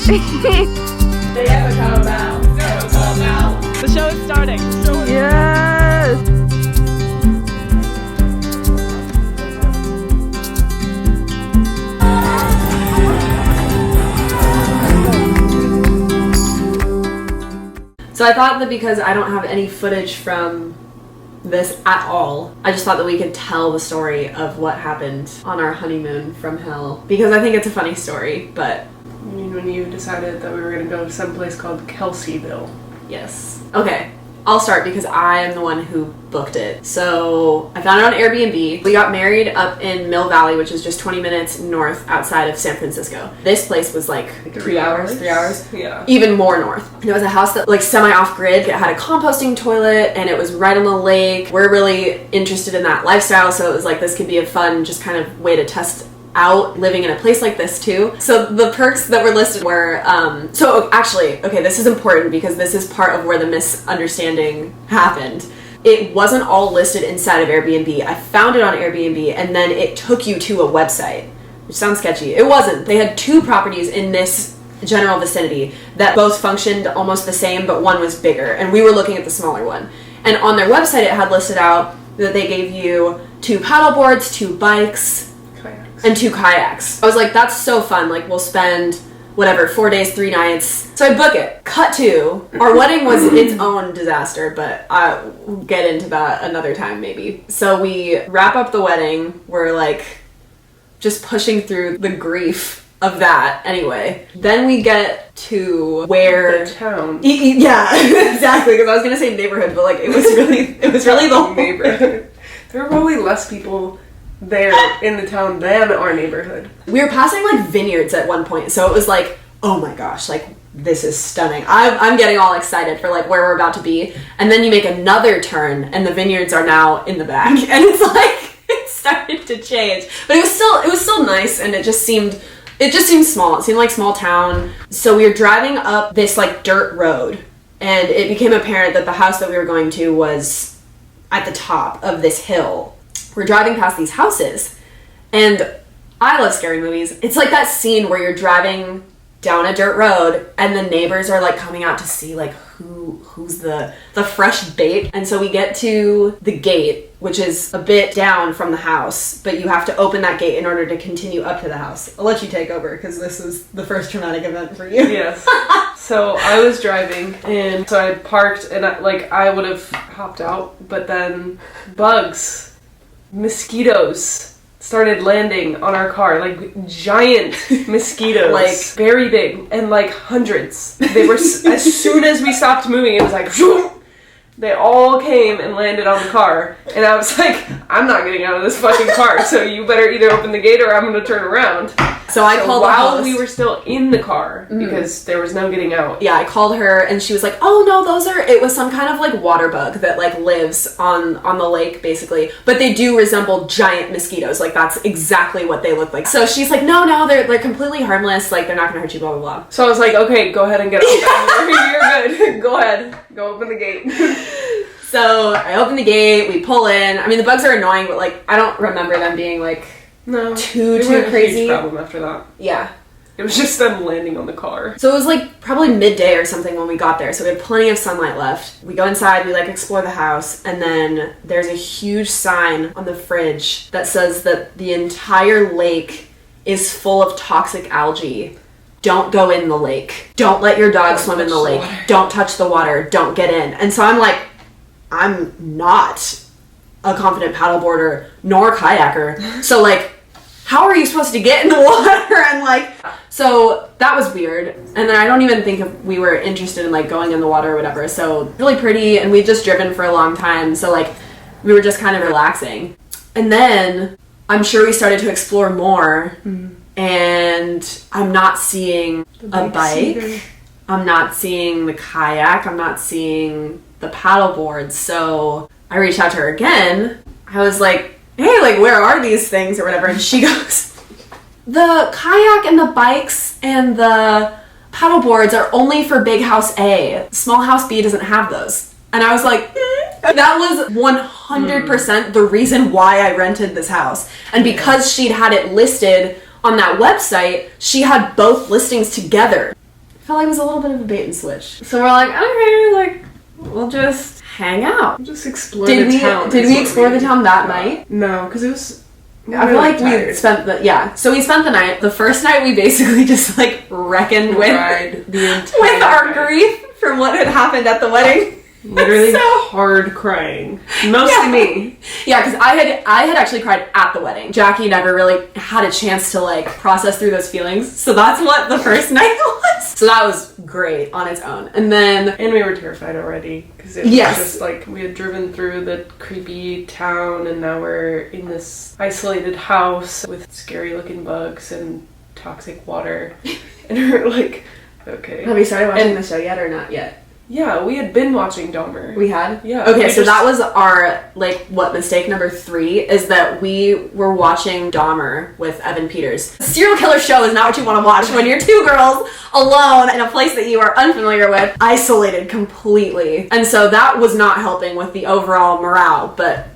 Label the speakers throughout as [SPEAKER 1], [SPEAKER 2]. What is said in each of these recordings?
[SPEAKER 1] They have a countdown.
[SPEAKER 2] The show is starting.
[SPEAKER 1] Yes! So I thought that because I don't have any footage from this at all, I just thought that we could tell the story of what happened on our honeymoon from hell. Because I think it's a funny story, but...
[SPEAKER 2] You mean when you decided that we were going to go to some place called Kelseyville?
[SPEAKER 1] Yes. Okay, I'll start because I am the one who booked it. So I found it on Airbnb. We got married up in Mill Valley, which is just 20 minutes north outside of San Francisco. This place was like 3 hours? 3 hours?
[SPEAKER 2] Yeah.
[SPEAKER 1] Even more north. And it was a house that like semi-off-grid. It had a composting toilet and it was right on the lake. We're really interested in that lifestyle, so it was like this could be a fun just kind of way to test out living in a place like this too. So the perks that were listed were, okay, this is important because this is part of where the misunderstanding happened. It wasn't all listed inside of Airbnb. I found it on Airbnb and then it took you to a website, which sounds sketchy. It wasn't. They had 2 properties in this general vicinity that both functioned almost the same, but one was bigger, and we were looking at the smaller one. And on their website it had listed out that they gave you 2 paddle boards, 2 bikes, and 2 kayaks. I was like, that's so fun. Like, we'll spend, whatever, 4 days, 3 nights. So I book it. Cut to, our wedding was its own disaster, but I'll get into that another time maybe. So we wrap up the wedding. We're like, just pushing through the grief of that anyway. Then we get to where...
[SPEAKER 2] The town.
[SPEAKER 1] Yeah, exactly, because I was going to say neighborhood, but like, it was really the whole
[SPEAKER 2] neighborhood. There were probably less people there in the town than our neighborhood.
[SPEAKER 1] We were passing like vineyards at one point, so it was like, oh my gosh, like this is stunning. I'm getting all excited for like where we're about to be, and then you make another turn and the vineyards are now in the back, and it's like it started to change, but it was still nice, and it just seemed small. It seemed like small town. So we were driving up this like dirt road, and it became apparent that the house that we were going to was at the top of this hill. We're driving past these houses, and I love scary movies. It's like that scene where you're driving down a dirt road and the neighbors are like coming out to see like who's the fresh bait. And so we get to the gate, which is a bit down from the house, but you have to open that gate in order to continue up to the house. I'll let you take over because this is the first traumatic event for you.
[SPEAKER 2] Yes. So I was driving, and so I parked, and I would have hopped out, but then mosquitoes started landing on our car, like giant mosquitoes, like very big, and like hundreds. They were as soon as we stopped moving, it was like they all came and landed on the car, and I was like, I'm not getting out of this fucking car, so you better either open the gate or I'm gonna turn around.
[SPEAKER 1] So I called
[SPEAKER 2] while we were still in the car, because there was no getting out.
[SPEAKER 1] Yeah, I called her and she was like, oh no, it was some kind of like water bug that like lives on the lake basically, but they do resemble giant mosquitoes. Like that's exactly what they look like. So she's like, no, they're completely harmless, like they're not gonna hurt you, blah blah blah.
[SPEAKER 2] So I was like, okay, go ahead and get out. You're good. Go ahead. Go open the gate.
[SPEAKER 1] So I open the gate, we pull in. I mean, the bugs are annoying, but like I don't remember them being like too crazy.
[SPEAKER 2] Huge problem after that.
[SPEAKER 1] Yeah.
[SPEAKER 2] It was just them landing on the car.
[SPEAKER 1] So it was like probably midday or something when we got there, so we had plenty of sunlight left. We go inside, we like explore the house, and then there's a huge sign on the fridge that says that the entire lake is full of toxic algae. Don't go in the lake. Don't let your dog swim in the lake. Don't touch the water. Don't get in. And so I'm like, I'm not a confident paddleboarder nor kayaker. So like, how are you supposed to get in the water? And like, so that was weird. And then I don't even think if we were interested in like going in the water or whatever. So really pretty, and we'd just driven for a long time. So like, we were just kind of relaxing. And then I'm sure we started to explore more. And I'm not seeing a bike. I'm not seeing the kayak. I'm not seeing the paddleboard. So I reached out to her again. I was like, hey, like, where are these things or whatever? And she goes, the kayak and the bikes and the paddle boards are only for big house A. Small house B doesn't have those. And I was like, that was 100% the reason why I rented this house. And because she'd had it listed on that website, she had both listings together. felt like it was a little bit of a bait and switch. So we're like, okay, like, we'll just hang out.
[SPEAKER 2] Just explore the town.
[SPEAKER 1] Did we explore the town that night?
[SPEAKER 2] No, because it was...
[SPEAKER 1] I feel like we spent so we spent the night. The first night we basically just like reckoned with our grief from what had happened at the wedding.
[SPEAKER 2] Literally hard crying. Mostly me.
[SPEAKER 1] Yeah, because I had actually cried at the wedding. Jackie never really had a chance to like process through those feelings. So that's what the first night was. So that was great on its own. And
[SPEAKER 2] we were terrified already. Because it was just like we had driven through the creepy town and now we're in this isolated house with scary looking bugs and toxic water. And we're like, okay.
[SPEAKER 1] Have you started watching the show yet or not yet?
[SPEAKER 2] Yeah, we had been watching Dahmer.
[SPEAKER 1] We had?
[SPEAKER 2] Yeah.
[SPEAKER 1] Okay, so that was our, mistake number 3 is that we were watching Dahmer with Evan Peters. A serial killer show is not what you want to watch when you're 2 girls alone in a place that you are unfamiliar with, isolated completely. And so that was not helping with the overall morale, but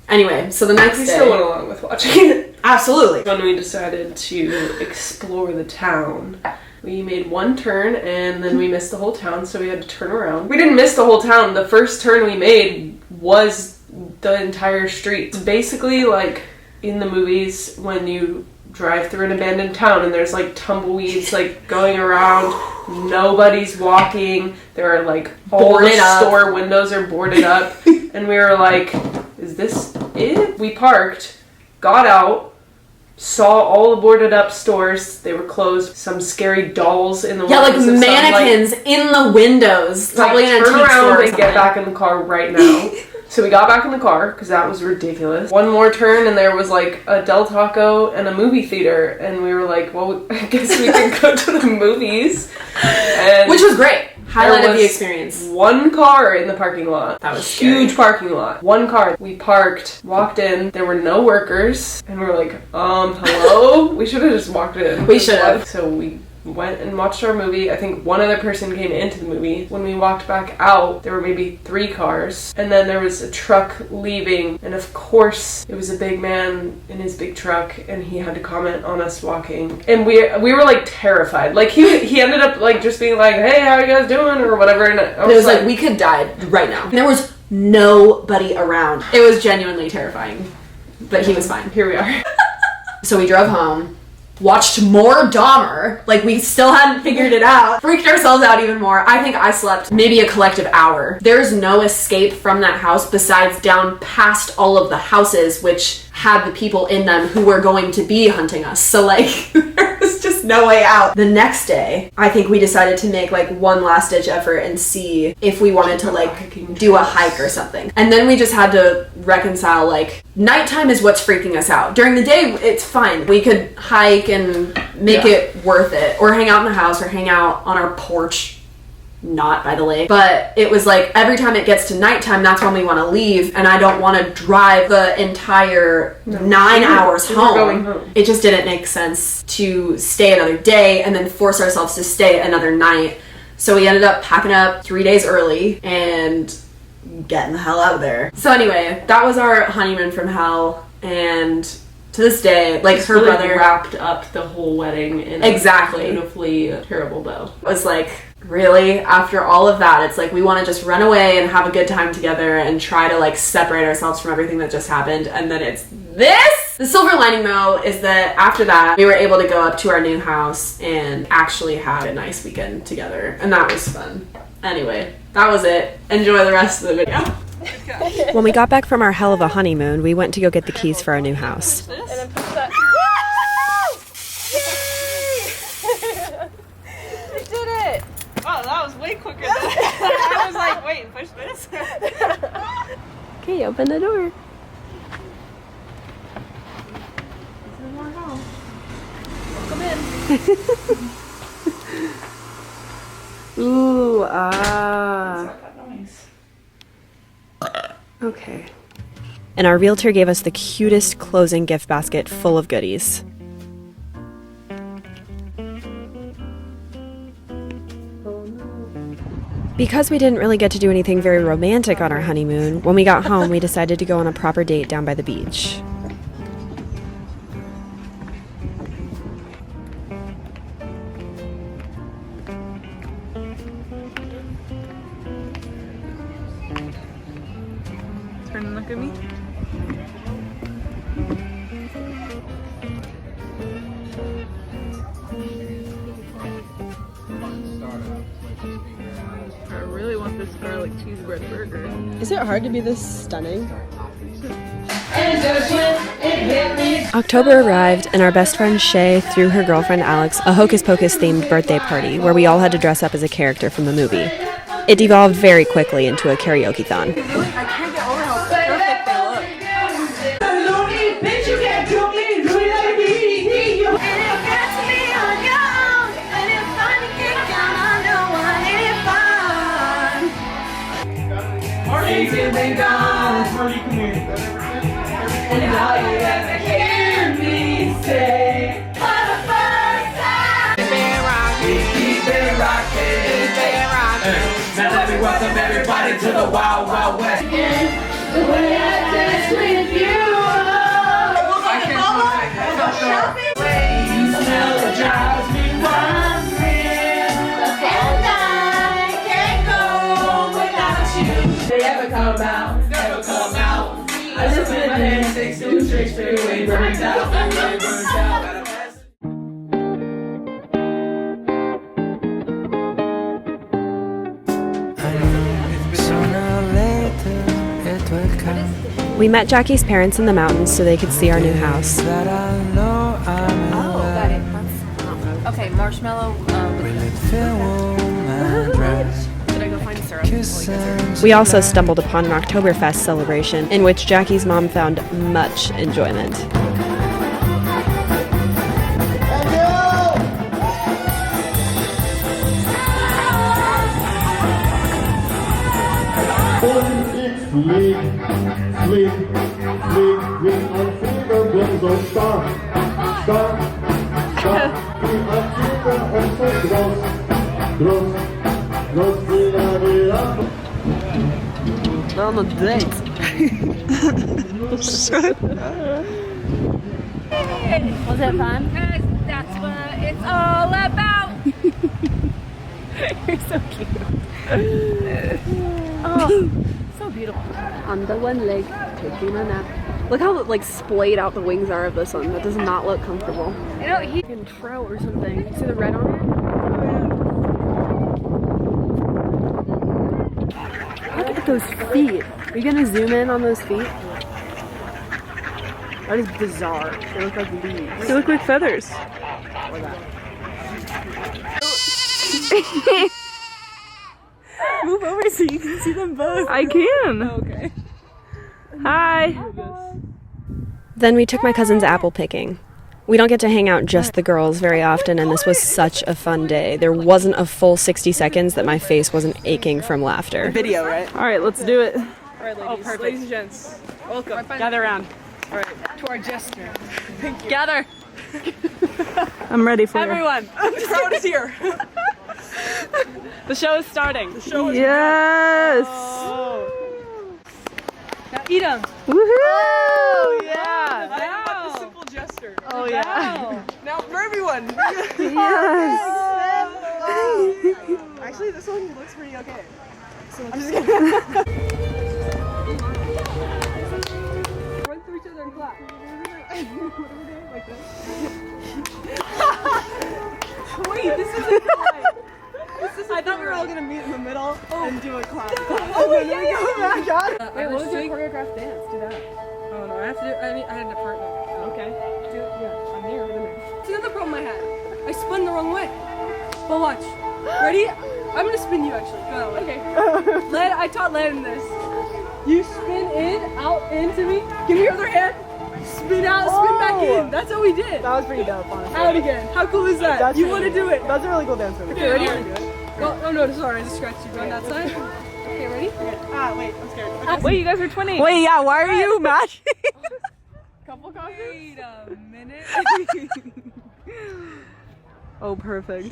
[SPEAKER 1] anyway, so the next day...
[SPEAKER 2] We still went along with watching it.
[SPEAKER 1] Absolutely.
[SPEAKER 2] When we decided to explore the town... We made one turn and then we missed the whole town, so we had to turn around. We didn't miss the whole town. The first turn we made was the entire street. It's basically like in the movies when you drive through an abandoned town and there's like tumbleweeds like going around, nobody's walking, there are like all the store windows are boarded up, and we were like, is this it? We parked, got out, saw all the boarded up stores. They were closed. Some scary dolls in the windows.
[SPEAKER 1] Yeah, like mannequins in the windows.
[SPEAKER 2] Probably in a turn around and get back in the car right now. So we got back in the car because that was ridiculous. One more turn and there was like a Del Taco and a movie theater, and we were like, well, I guess we can go to the movies. And
[SPEAKER 1] which was great. Highlight of the experience.
[SPEAKER 2] One car in the parking lot.
[SPEAKER 1] That was
[SPEAKER 2] huge parking lot. One car. We parked, walked in. There were no workers, and we were like, hello? We should have just walked in.
[SPEAKER 1] We should have.
[SPEAKER 2] So we went and watched our movie. I think one other person came into the movie. When we walked back out, there were maybe 3 cars, and then there was a truck leaving, and of course it was a big man in his big truck, and he had to comment on us walking, and we were like terrified. Like he ended up like just being like, hey, how are you guys doing, or whatever, and it was like we could die right now.
[SPEAKER 1] And there was nobody around. It was genuinely terrifying, but he was fine.
[SPEAKER 2] Here we are.
[SPEAKER 1] So we drove home, watched more Dahmer, like we still hadn't figured it out, freaked ourselves out even more. I think I slept maybe a collective hour. There's no escape from that house besides down past all of the houses which had the people in them who were going to be hunting us. So like there was just no way out. The next day, I think we decided to make like one last ditch effort and see if we wanted to like do a hike or something. And then we just had to reconcile like nighttime is what's freaking us out. During the day, it's fine. We could hike and make it worth it, or hang out in the house, or hang out on our porch, not by the lake. But it was like every time it gets to nighttime, that's when we want to leave, and I don't want to drive the entire 9 hours home. It just didn't make sense to stay another day and then force ourselves to stay another night. So we ended up packing up 3 days early and getting the hell out of there. So anyway, that was our honeymoon from hell, and to this day, like her
[SPEAKER 2] really
[SPEAKER 1] brother
[SPEAKER 2] wrapped up the whole wedding in a beautifully terrible bow.
[SPEAKER 1] It was like, really, after all of that, it's like we want to just run away and have a good time together and try to like separate ourselves from everything that just happened, and then it's this! The silver lining though is that after that we were able to go up to our new house and actually have a nice weekend together, and that was fun. Anyway, that was it. Enjoy the rest of the video.
[SPEAKER 3] When we got back from our hell of a honeymoon, we went to go get the keys for our new house.
[SPEAKER 4] And then push that. Yay! We did it!
[SPEAKER 5] Wow, that was way quicker than I was like, wait, push this?
[SPEAKER 3] Okay, open the door.
[SPEAKER 5] Welcome in.
[SPEAKER 3] Ooh, Okay. And our realtor gave us the cutest closing gift basket full of goodies. Because we didn't really get to do anything very romantic on our honeymoon, when we got home, we decided to go on a proper date down by the beach.
[SPEAKER 5] Look at me. I really want this garlic cheese bread burger.
[SPEAKER 6] Is it hard to be this stunning?
[SPEAKER 3] October arrived, and our best friend Shay threw her girlfriend Alex a Hocus Pocus themed birthday party where we all had to dress up as a character from the movie. It devolved very quickly into a karaoke-thon.
[SPEAKER 5] I can't get over how perfect they look.
[SPEAKER 7] Now let me welcome everybody to the Wild Wild West.
[SPEAKER 8] The way I dance with you.
[SPEAKER 7] You smell that drives me wandering.
[SPEAKER 8] And I can't go without you.
[SPEAKER 7] They ever come out, never come out. I just been my hand 6 2 straight away, burned out, burned out.
[SPEAKER 3] We met Jackie's parents in the mountains so they could see our new house.
[SPEAKER 4] Okay, marshmallow. Should I go find syrup?
[SPEAKER 3] We also stumbled upon an Oktoberfest celebration in which Jackie's mom found much enjoyment.
[SPEAKER 9] Flieg, flieg, flieg, wie ein Flieger, bin so stark, stark, stark, wie ein Flieger und so groß, groß, groß wie der Wind.
[SPEAKER 6] We're on a date.
[SPEAKER 4] Was it fun? That's what it's all about. You're so cute. Oh, so beautiful.
[SPEAKER 6] On the one leg, taking a nap. Look how like splayed out the wings are of this one. That does not look comfortable.
[SPEAKER 4] You know, he
[SPEAKER 6] Fucking trout or something. You see the red on it? Look at those feet. Are you gonna zoom in on those feet? That is bizarre. They look like leaves.
[SPEAKER 5] They look like feathers.
[SPEAKER 6] Or that. Move over so you can see them both.
[SPEAKER 5] I can.
[SPEAKER 6] Okay.
[SPEAKER 5] Hi.
[SPEAKER 3] Then we took my cousin's apple picking. We don't get to hang out just the girls very often, and this was such a fun day. There wasn't a full 60 seconds that my face wasn't aching from laughter.
[SPEAKER 6] Video, right?
[SPEAKER 5] All right, let's do it.
[SPEAKER 6] All right, ladies.
[SPEAKER 5] Oh, perfect.
[SPEAKER 6] Ladies and gents, welcome. Gather around. All right, to our jester. Thank you. Gather.
[SPEAKER 5] I'm ready for
[SPEAKER 6] Everyone, the crowd is here. The show is starting. The show
[SPEAKER 5] you.
[SPEAKER 6] is
[SPEAKER 5] Yes.
[SPEAKER 6] Now eat them.
[SPEAKER 5] Woohoo!
[SPEAKER 6] Oh,
[SPEAKER 5] yeah.
[SPEAKER 6] Wow. The simple jester.
[SPEAKER 5] Oh yeah.
[SPEAKER 6] Now for everyone.
[SPEAKER 5] Yes.
[SPEAKER 6] Actually, this one looks pretty okay. So I'm just gonna run through each other and clap. Like this. Wait, this isn't right. I thought we were all gonna meet in the middle and do a clap. Oh wait, yeah, yeah. Wait, what was your choreographed dance? Do that. Oh no, I have to do. I had an apartment. Okay. Do it. Yeah, I'm here. See, another problem I had. I spun the wrong way. But watch. Ready? I'm gonna spin you actually. Go that way. Okay. Led. I taught Len this. You spin in, out, into me. Give me your other hand. Spin out, spin back in. That's what we did.
[SPEAKER 10] That was pretty dope, honestly.
[SPEAKER 6] Out again. How cool is that?
[SPEAKER 10] That's
[SPEAKER 6] You
[SPEAKER 10] really
[SPEAKER 6] want to do it?
[SPEAKER 10] That's a really cool dance move.
[SPEAKER 6] Okay, ready? Go. Oh no, sorry, I just scratched you. Go on that side. Okay, ready?
[SPEAKER 10] Ah, wait, I'm scared.
[SPEAKER 5] Wait, you guys are twinning.
[SPEAKER 10] Wait, yeah, why are you matching?
[SPEAKER 6] Couple coffees? Wait a minute.
[SPEAKER 5] Oh, perfect.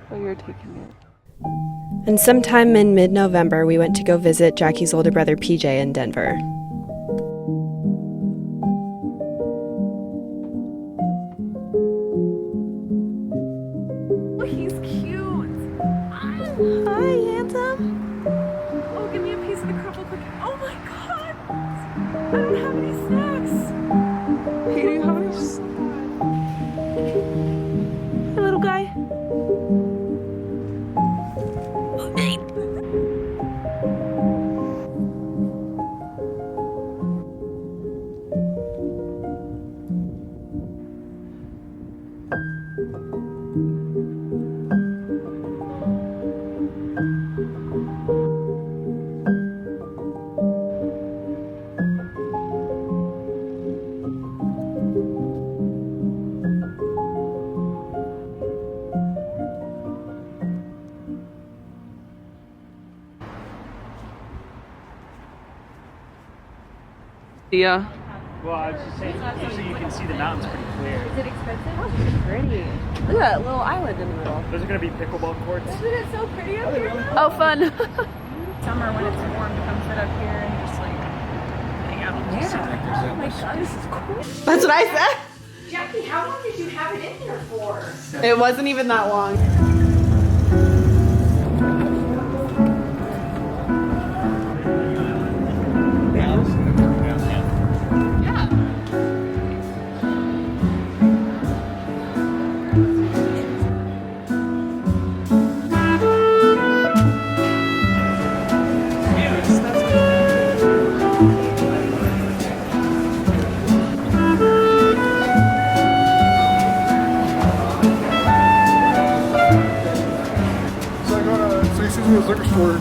[SPEAKER 5] Oh, you're taking it.
[SPEAKER 3] And sometime in mid-November, we went to go visit Jackie's older brother PJ in Denver.
[SPEAKER 4] Oh, he's cute. Hi, handsome. Oh, give me a piece of the crumble cookie. Oh my god.
[SPEAKER 6] don't have any snacks. Hey, do you have any? Hey, little guy. Yeah.
[SPEAKER 11] Well, I was just saying, usually you can see the mountains pretty clear.
[SPEAKER 4] Is it expensive? Oh, it's pretty.
[SPEAKER 6] Look at that little island in the middle.
[SPEAKER 11] Those are going to be pickleball courts.
[SPEAKER 4] Isn't it so pretty up here?
[SPEAKER 6] Oh, fun.
[SPEAKER 5] Summer when it's warm to come sit up here and just like hang out.
[SPEAKER 4] Oh my god, this is cool.
[SPEAKER 6] That's what I said.
[SPEAKER 1] Jackie, how long did you have it in here for?
[SPEAKER 6] It wasn't even that long.
[SPEAKER 9] To the liquor store.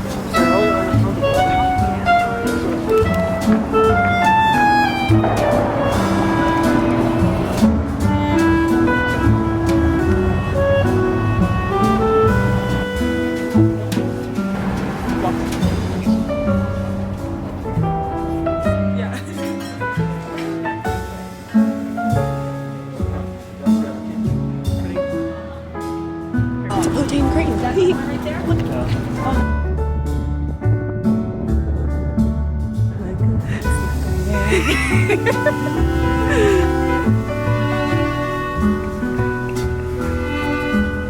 [SPEAKER 6] Protein cream.
[SPEAKER 4] Right there? Look at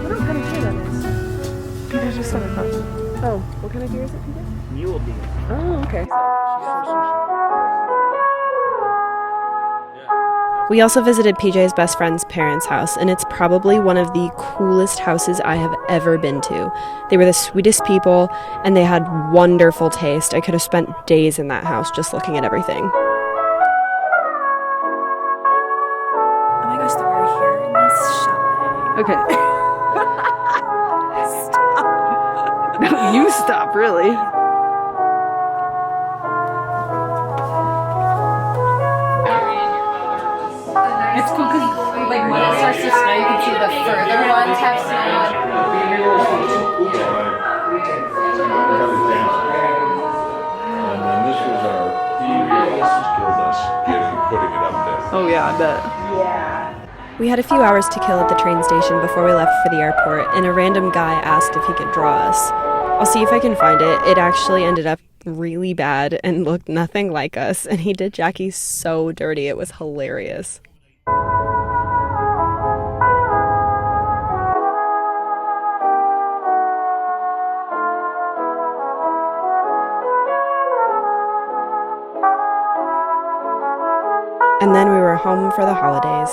[SPEAKER 6] What kind of deer that is? Peter just said it. Oh, what kind of deer is it, Peter?
[SPEAKER 11] Mule deer.
[SPEAKER 6] Oh, okay.
[SPEAKER 3] We also visited PJ's best friend's parents' house, and it's probably one of the coolest houses I have ever been to. They were the sweetest people, and they had wonderful taste. I could have spent days in that house just looking at everything.
[SPEAKER 6] Oh my gosh, we're here in this chalet. Okay. Stop. No, you stop, really.
[SPEAKER 4] It's cool because like when it starts to snow, you can see the further ones have snow.
[SPEAKER 9] And then this was our killed us putting it up there.
[SPEAKER 6] Oh yeah, I bet.
[SPEAKER 3] We had a few hours to kill at the train station before we left for the airport, and a random guy asked if he could draw us. I'll see if I can find it. It actually ended up really bad and looked nothing like us, and he did Jackie so dirty. It was hilarious. And then we were home for the holidays.